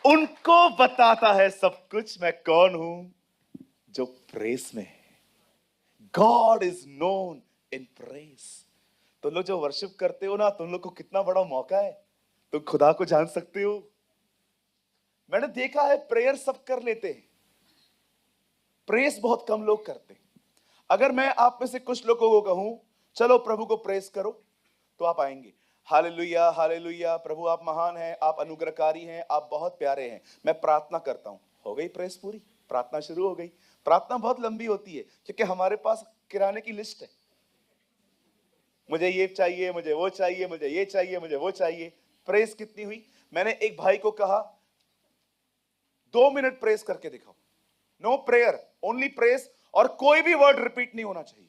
उनको बताता है सब कुछ मैं कौन हूं जो प्रेस में है। God is known in press. तुम लोग जो वर्शिप करते हो ना, तुम लोग को कितना बड़ा मौका है, तुम खुदा को जान सकते हो। मैंने देखा है प्रेयर सब कर लेते हैं, प्रेस बहुत कम लोग करते हैं। अगर मैं आप में से कुछ लोगों को कहूं चलो प्रभु को प्रेस करो, तो आप आएंगे। हालेलुया हालेलुया, प्रभु आप महान हैं, आप अनुग्रहकारी हैं, आप बहुत प्यारे हैं। मैं प्रार्थना करता हूं, हो गई प्रेस पूरी, प्रार्थना शुरू हो गई। प्रार्थना बहुत लंबी होती है क्योंकि हमारे पास किराने की लिस्ट है। मुझे ये चाहिए, मुझे वो चाहिए, मुझे ये चाहिए, मुझे वो चाहिए। प्रेस कितनी हुई? मैंने एक भाई को कहा 2 मिनट प्रेस करके दिखाओ। नो प्रेयर, ओनली प्रेस, और कोई भी वर्ड रिपीट नहीं होना चाहिए।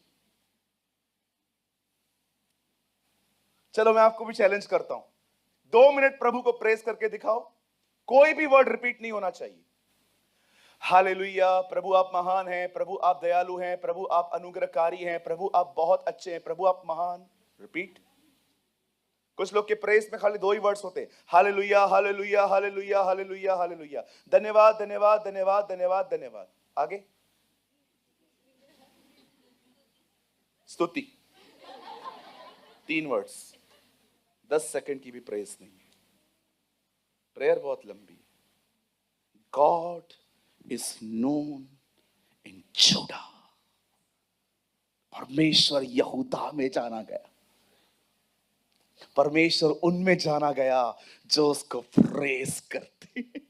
चलो मैं आपको भी चैलेंज करता हूं, 2 मिनट प्रभु को प्रेस करके दिखाओ, कोई भी वर्ड रिपीट नहीं होना चाहिए। हालेलुया, प्रभु आप महान हैं, प्रभु आप दयालु हैं, प्रभु आप अनुग्रहकारी हैं, प्रभु आप बहुत अच्छे हैं, प्रभु आप महान। रिपीट। कुछ लोग के प्रेस में खाली 2 ही वर्ड्स होते हैं, hallelujah hallelujah hallelujah hallelujah hallelujah, धन्यवाद धन्यवाद धन्यवाद धन्यवाद धन्यवाद। आगे स्तुति, 3 वर्ड्स, 10 सेकंड की भी प्रेस नहीं है। प्रेयर बहुत लंबी है। God is known in Judah. परमेश्वर यहूदा में जाना गया, परमेश्वर उनमें जाना गया जो उसको प्रेस करते हैं।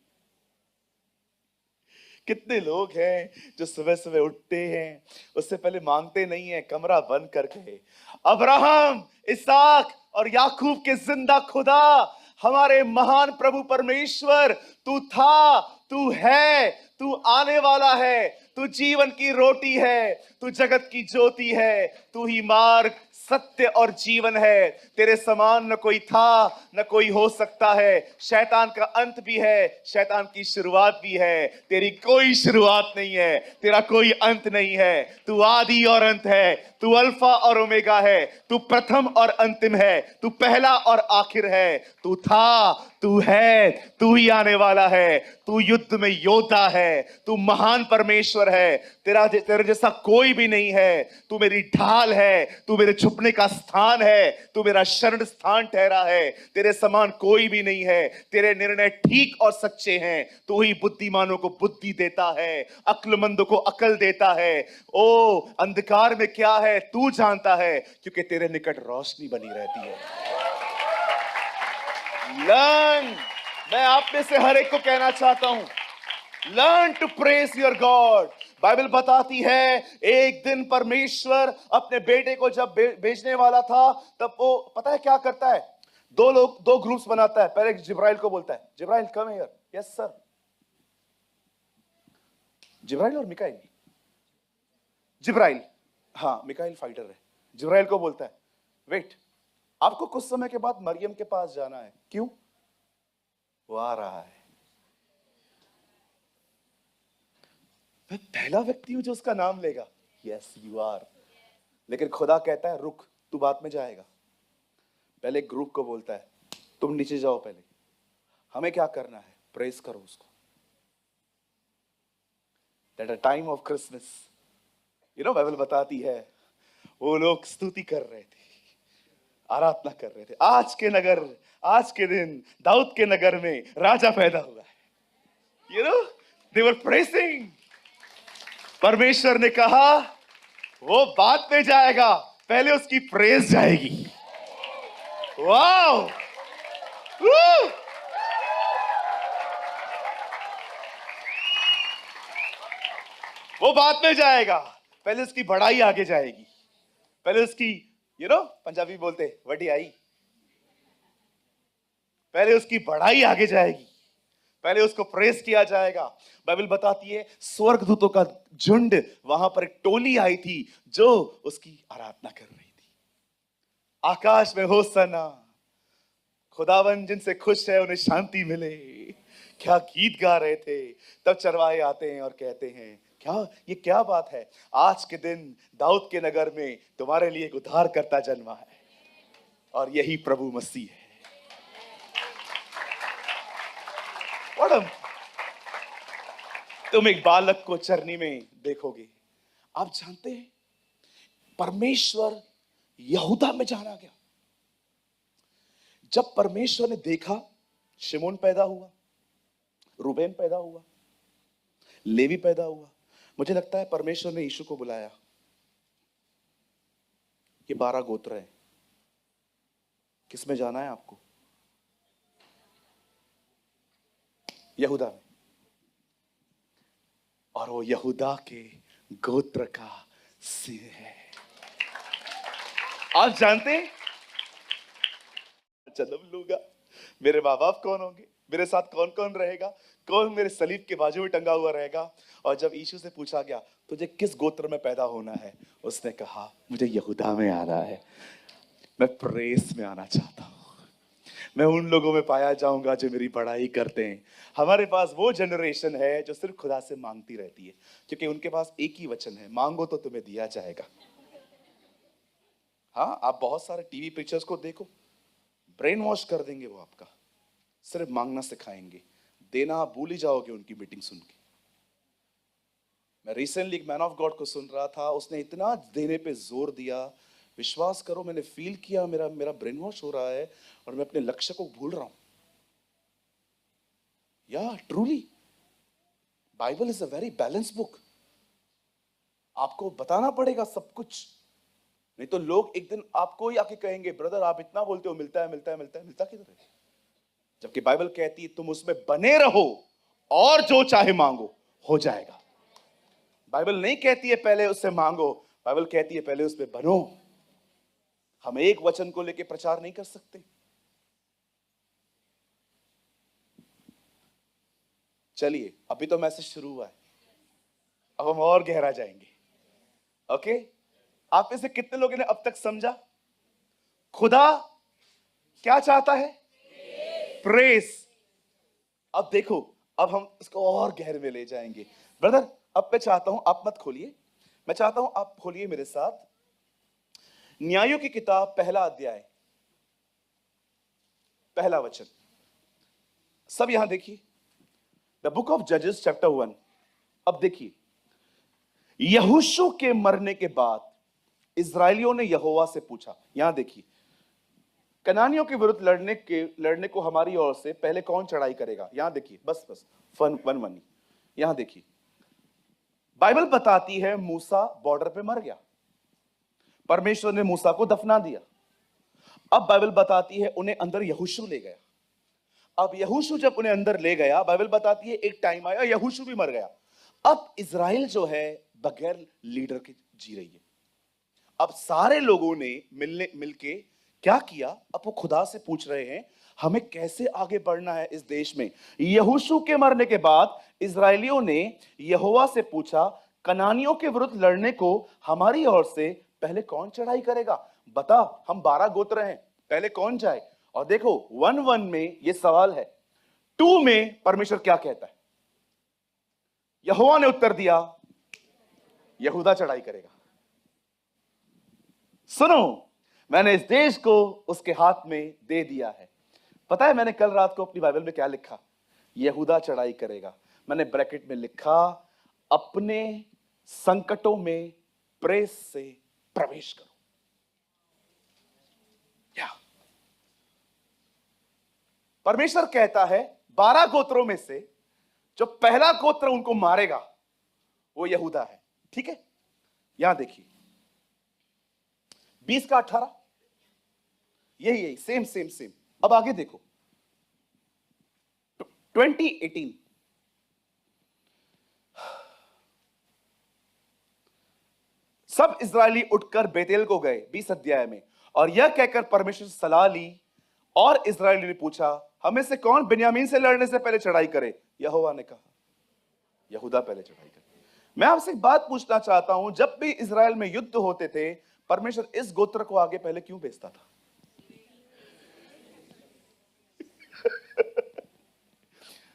कितने लोग हैं जो सुबह सुबह उठते हैं, उससे पहले मांगते नहीं है, कमरा बंद करके अब्राहम, इसहाक और याकूब के जिंदा खुदा, हमारे महान प्रभु परमेश्वर, तू था, तू है, तू आने वाला है, तू जीवन की रोटी है, तू जगत की ज्योति है, तू ही मार्ग सत्य और जीवन है। तेरे समान न कोई था न कोई हो सकता है। शैतान का अंत भी है, शैतान की शुरुआत भी है। तेरी कोई शुरुआत नहीं है, तेरा कोई अंत नहीं है। तू आदि और अंत है, तू अल्फा और ओमेगा है, तू प्रथम और अंतिम है, तू पहला और आखिर है। तू था, तू है, तू ही आने वाला है। तू युद्ध में योद्धा है, तू महान परमेश्वर है। तेरे जैसा कोई भी नहीं है। तू मेरी ढाल है, तू मेरे छुपने का स्थान है, तू मेरा शरण स्थान ठहरा है। तेरे समान कोई भी नहीं है। तेरे निर्णय ठीक और सच्चे हैं। तू ही बुद्धिमानों को बुद्धि देता है, अक्लमंदों को अकल देता है। ओ अंधकार में क्या है तू जानता है, क्योंकि तेरे निकट रोशनी बनी रहती है। लर्न, मैं आप में से हर एक को कहना चाहता हूं, learn to praise your God. Bible बताती है एक दिन परमेश्वर अपने बेटे को जब भेजने वाला था, तब वो पता है क्या करता है? 2 ग्रुप्स बनाता है। पहले जिब्राइल को बोलता है, Jibrail come here. Yes sir. Jibrail और मिकाइल, जिब्राइल, हाँ मिकाइल फाइटर है। जिब्राइल को बोलता है वेट, आपको कुछ समय के बाद मरियम के पास जाना है। क्यों? वो आ रहा है। मैं पहला व्यक्ति हूं जो उसका नाम लेगा। Yes you are. लेकिन खुदा कहता है रुक, तू बाद में जाएगा। पहले ग्रुप को बोलता है तुम नीचे जाओ, पहले हमें क्या करना है? प्रेस करो उसको। That a time of Christmas, Bible बताती है वो लोग स्तुति कर रहे थे, आराधना कर रहे थे। आज के दिन दाऊद के नगर में राजा पैदा हुआ है। दे वर प्रेसिंग। परमेश्वर ने कहा वो बाद में जाएगा, पहले उसकी प्रेस जाएगी। वाओ, वो बाद में जाएगा, पहले उसकी बढ़ाई आगे जाएगी। पहले उसकी पंजाबी बोलते वडियाई, पहले उसकी बढ़ाई आगे जाएगी, पहले उसको प्रेस किया जाएगा। बाइबल बताती है स्वर्गदूतों का झुंड, वहां पर एक टोली आई थी जो उसकी आराधना कर रही थी। आकाश में होसना, खुदावन जिनसे खुश है उन्हें शांति मिले। क्या गीत गा रहे थे। तब चरवाहे आते हैं और कहते हैं ये क्या बात है, आज के दिन दाऊद के नगर में तुम्हारे लिए एक उद्धारकर्ता जन्मा है, और यही प्रभु मसीह है। व्हाट, तुम एक बालक को चरनी में देखोगे। आप जानते हैं परमेश्वर यहूदा में जाना गया। जब परमेश्वर ने देखा शिमोन पैदा हुआ, रूबेन पैदा हुआ, लेवी पैदा हुआ, मुझे लगता है परमेश्वर ने यीशु को बुलाया। ये 12 गोत्र हैं, किसमें जाना है आपको? यहूदा में। और वो यहूदा के गोत्र का सिंह है। आप जानते हैं जन्म लूंगा, मेरे माँ बाप कौन होंगे, मेरे साथ कौन कौन रहेगा, कौन मेरे सलीब के बाजू में टंगा हुआ रहेगा। और जब यीशु से पूछा गया तुझे किस गोत्र में पैदा होना है, उसने कहा मुझे यहूदा में आना है, मैं प्रेस में आना चाहता हूं, मैं उन लोगों में पाया जाऊंगा जो मेरी बड़ाई करते हैं। हमारे पास वो जनरेशन है जो सिर्फ खुदा से मांगती रहती है, क्योंकि उनके पास एक ही वचन है, मांगो तो तुम्हें दिया जाएगा। हाँ, आप बहुत सारे टीवी पिक्चर्स को देखो, ब्रेन वॉश कर देंगे वो आपका, सिर्फ मांगना सिखाएंगे, देना आप भूल ही जाओगे उनकी मीटिंग सुन के। मैं रिसेंटली एक मैन ऑफ गॉड को सुन रहा था, उसने इतना देने पे जोर दिया, विश्वास करो मैंने फील किया मेरा मेरा ब्रेन वॉश हो रहा है और मैं अपने लक्ष्य को भूल रहा हूं। या truly Bible is a very balance book. आपको बताना पड़ेगा सब कुछ, नहीं तो लोग एक दिन आपको ही आके कहेंगे ब्रदर आप इतना बोलते हो, मिलता है मिलता है मिलता है, मिलता किधर है? जबकि बाइबल कहती है तुम उसमें बने रहो और जो चाहे मांगो हो जाएगा। बाइबल नहीं कहती है पहले उससे मांगो, बाइबल कहती है पहले उसमें बनो। हम एक वचन को लेकर प्रचार नहीं कर सकते। चलिए अभी तो मैसेज शुरू हुआ है, अब हम और गहरा जाएंगे। ओके, आप में से कितने लोगों ने अब तक समझा खुदा क्या चाहता है? प्रेस। अब देखो, अब हम इसको और गहरे में ले जाएंगे। ब्रदर अब मैं चाहता हूं आप मत खोलिए, मैं चाहता हूं आप खोलिए मेरे साथ न्यायों की किताब पहला अध्याय पहला वचन। सब यहां देखिए, द बुक ऑफ जजेस चैप्टर 1। अब देखिए, यहोशू के मरने के बाद इजरायलियों ने यहोवा से पूछा, यहां देखिए, कनानियों के विरुद्ध लड़ने को हमारी ओर से पहले कौन चढ़ाई करेगा? यहां देखिए, बस बस वन यहां देखिए, बाइबल बताती है मूसा बॉर्डर पे मर गया, परमेश्वर ने मूसा को दफना दिया। अब बाइबल बताती है उन्हें अंदर यहोशू ले गया। अब यहोशू जब उन्हें अंदर ले गया, बाइबल बताती है एक टाइम आया यहोशू भी मर गया। अब इजराइल जो है बगैर लीडर के जी रही है। अब सारे लोगों ने मिलके क्या किया? अब वो खुदा से पूछ रहे हैं हमें कैसे आगे बढ़ना है इस देश में। यहोशू के मरने के बाद इजरायलियों ने यहोवा से पूछा कनानियों के विरुद्ध लड़ने को हमारी ओर से पहले कौन चढ़ाई करेगा? बता, हम 12 गोत्र हैं, पहले कौन जाए? और देखो 1:1 में ये सवाल है, 2 में परमेश्वर क्या कहता है? यहोवा ने उत्तर दिया यहूदा चढ़ाई करेगा। सुनो, मैंने इस देश को उसके हाथ में दे दिया है। पता है मैंने कल रात को अपनी बाइबल में क्या लिखा? यहूदा चढ़ाई करेगा। मैंने ब्रैकेट में लिखा अपने संकटों में प्रेस से प्रवेश करो। या परमेश्वर कहता है 12 गोत्रों में से जो पहला गोत्र उनको मारेगा वो यहूदा है। ठीक है, यहां देखिए 20 का 18, यही सेम सेम सेम। अब आगे देखो 20:18, सब इजरायली उठकर बेतेल को गए 20 अध्याय में, और यह कहकर परमेश्वर से सलाह ली, और इजरायली ने पूछा हमें से कौन बिन्यामीन से लड़ने से पहले चढ़ाई करे? यहोवा ने कहा यहूदा पहले चढ़ाई करे। मैं आपसे एक बात पूछना चाहता हूं, जब भी इजराइल में युद्ध होते थे परमेश्वर इस गोत्र को आगे पहले क्यों भेजता था?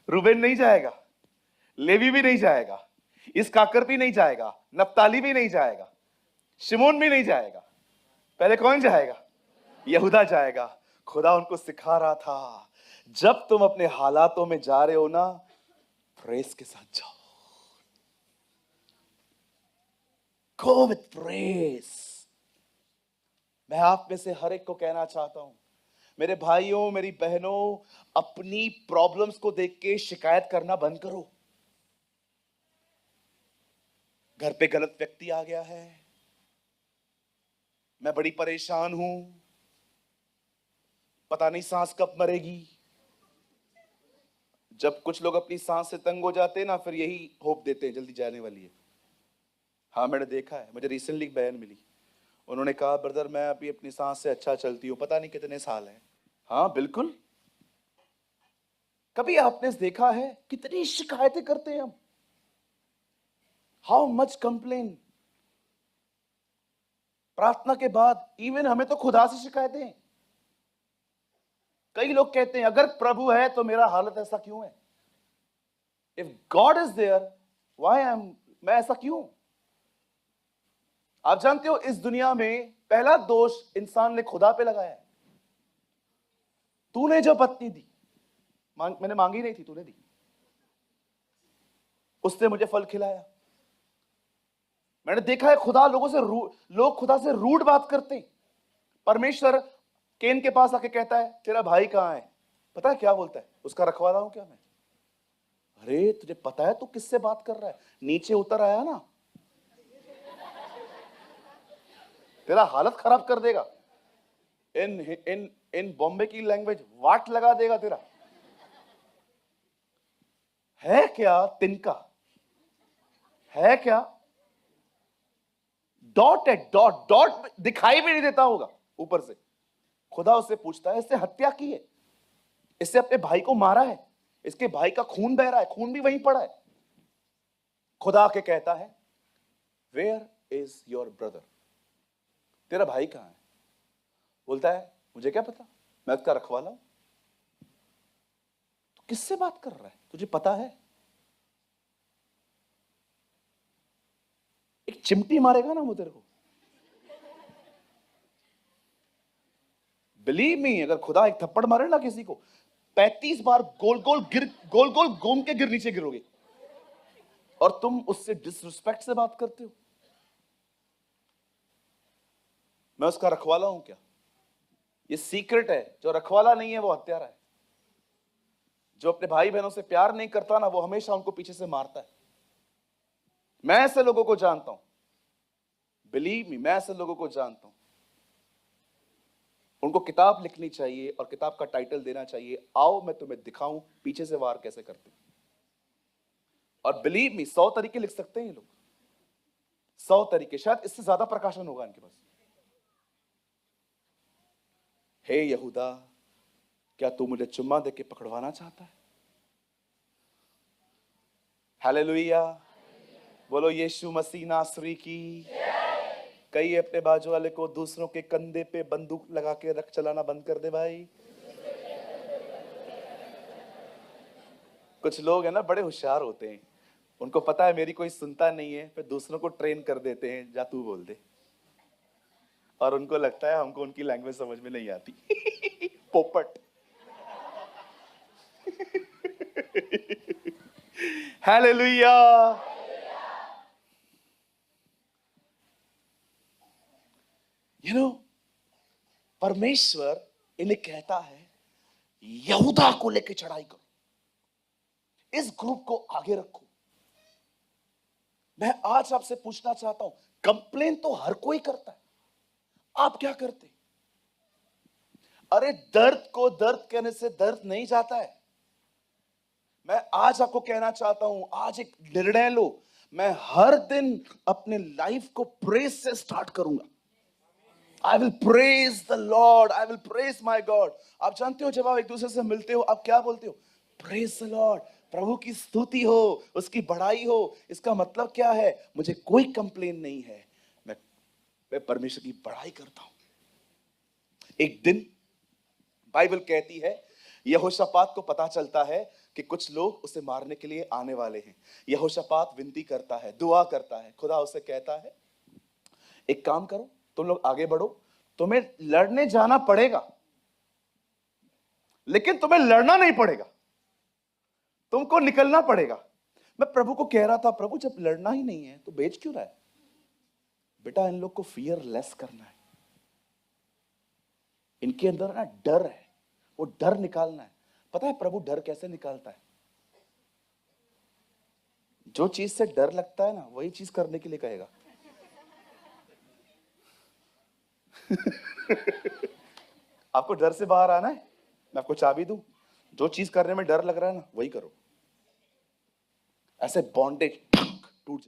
रूबेन नहीं जाएगा, लेवी भी नहीं जाएगा, इसकाकर भी नहीं जाएगा, नप्ताली भी नहीं जाएगा, शिमोन भी नहीं जाएगा, पहले कौन जाएगा? यहूदा जाएगा। खुदा उनको सिखा रहा था जब तुम अपने हालातों में जा रहे हो ना, प्रेस के साथ जाओ। Go with press. मैं आप में से हर एक को कहना चाहता हूं, मेरे भाइयों मेरी बहनों, अपनी प्रॉब्लम्स को देख के शिकायत करना बंद करो। घर पे गलत व्यक्ति आ गया है, मैं बड़ी परेशान हूं, पता नहीं सांस कब मरेगी। जब कुछ लोग अपनी सांस से तंग हो जाते हैं ना, फिर यही होप देते हैं जल्दी जाने वाली है। हाँ, मैंने देखा है, मुझे रिसेंटली एक बहन मिली, उन्होंने कहा ब्रदर मैं अभी अपनी सांस से अच्छा चलती हूँ, पता नहीं कितने साल है। हाँ बिल्कुल। कभी आपने देखा है कितनी शिकायतें करते हैं हम? How much complain. प्रार्थना के बाद इवन हमें तो खुदा से शिकायतें हैं। कई लोग कहते हैं अगर प्रभु है तो मेरा हालत ऐसा क्यों है? If God is there why मैं ऐसा क्यों? आप जानते हो इस दुनिया में पहला दोष इंसान ने खुदा पे लगाया है। तूने जो पत्नी दी, मैंने मांगी नहीं थी, तूने दी, उसने मुझे फल खिलाया। मैंने देखा है खुदा लोग खुदा से रूड बात करते हैं। परमेश्वर केन के पास आके कहता है तेरा भाई कहां है? पता है क्या बोलता है? उसका रखवाला हूं क्या मैं? अरे तुझे पता है तू किससे बात कर रहा है? नीचे उतर आया ना, तेरा हालत खराब कर देगा। इन इन इन बॉम्बे की लैंग्वेज वाट लगा देगा तेरा। है क्या तिनका? है क्या? डॉट है, डॉट डॉट दिखाई भी नहीं देता होगा ऊपर से। खुदा उससे पूछता है इससे हत्या की है, इससे अपने भाई को मारा है, इसके भाई का खून बह रहा है, खून भी वहीं पड़ा है। खुदा के कहता है वेयर इज योर ब्रदर? तेरा भाई कहां है? बोलता है मुझे क्या पता, मैं उसका रखवाला हूं। तो किससे बात कर रहा है? तुझे पता है? एक चिमटी मारेगा ना वो तेरे को। बिलीव मी, अगर खुदा एक थप्पड़ मारे ना किसी को, 35 बार गोल गोल घूम के नीचे गिरोगे। और तुम उससे डिसरिस्पेक्ट से बात करते हो। मैं उसका रखवाला हूं क्या? ये सीक्रेट है, जो रखवाला नहीं है वो हत्यारा है। जो अपने भाई बहनों से प्यार नहीं करता ना, वो हमेशा उनको पीछे से मारता है। मैं ऐसे लोगों को जानता हूं, बिलीव मी, मैं ऐसे लोगों को जानता हूं। उनको किताब लिखनी चाहिए और किताब का टाइटल देना चाहिए आओ मैं तुम्हें दिखाऊं पीछे से वार कैसे करते। और बिलीव मी, 100 तरीके लिख सकते हैं ये लोग, 100 तरीके, शायद इससे ज्यादा प्रकाशन होगा इनके पास। हे यहूदा, क्या तू मुझे चुम्मा देके पकड़वाना चाहता है? हालेलुया, बोलो यीशु मसीह नासरी की। कई अपने बाजू वाले को दूसरों के कंधे पे बंदूक लगा के रख चलाना बंद कर दे भाई। कुछ लोग है ना बड़े होशियार होते हैं, उनको पता है मेरी कोई सुनता नहीं है, फिर दूसरों को ट्रेन कर देते हैं जा तू बोल दे, और उनको लगता है हमको उनकी लैंग्वेज समझ में नहीं आती। पोपट। हालेलुया। यू नो, परमेश्वर इन्हें कहता है यहूदा को लेकर चढ़ाई करो, इस ग्रुप को आगे रखो। मैं आज आपसे पूछना चाहता हूं, कंप्लेन तो हर कोई करता है, आप क्या करते? अरे दर्द को दर्द कहने से दर्द नहीं जाता है। मैं आज आपको कहना चाहता हूं, आज एक निर्णय लो, मैं हर दिन अपने लाइफ को प्रेज से स्टार्ट करूंगा। I will praise the Lord, I will praise my God. आप जानते हो जब आप एक दूसरे से मिलते हो आप क्या बोलते हो? प्रेज द लॉर्ड, प्रभु की स्तुति हो, उसकी बढ़ाई हो। इसका मतलब क्या है? मुझे कोई कंप्लेन नहीं है, मैं परमेश्वर की बढ़ाई करता हूं। एक दिन बाइबल कहती है यहोशापात को पता चलता है कि कुछ लोग उसे मारने के लिए आने वाले हैं। यहोशापात विनती करता है, दुआ करता है, खुदा उसे कहता है एक काम करो, तुम लोग आगे बढ़ो, तुम्हें लड़ने जाना पड़ेगा लेकिन तुम्हें लड़ना नहीं पड़ेगा, तुमको निकलना पड़ेगा। मैं प्रभु को कह रहा था, प्रभु जब लड़ना ही नहीं है तो बेच क्यों रहा है? बेटा इन लोग को फियरलेस करना है, इनके अंदर ना डर है, वो डर निकालना है। पता है प्रभु डर कैसे निकालता है? जो चीज से डर लगता है ना वही चीज करने के लिए कहेगा। आपको डर से बाहर आना है, मैं आपको चाबी दूं, जो चीज करने में डर लग रहा है ना वही करो। ऐसे बॉन्डेज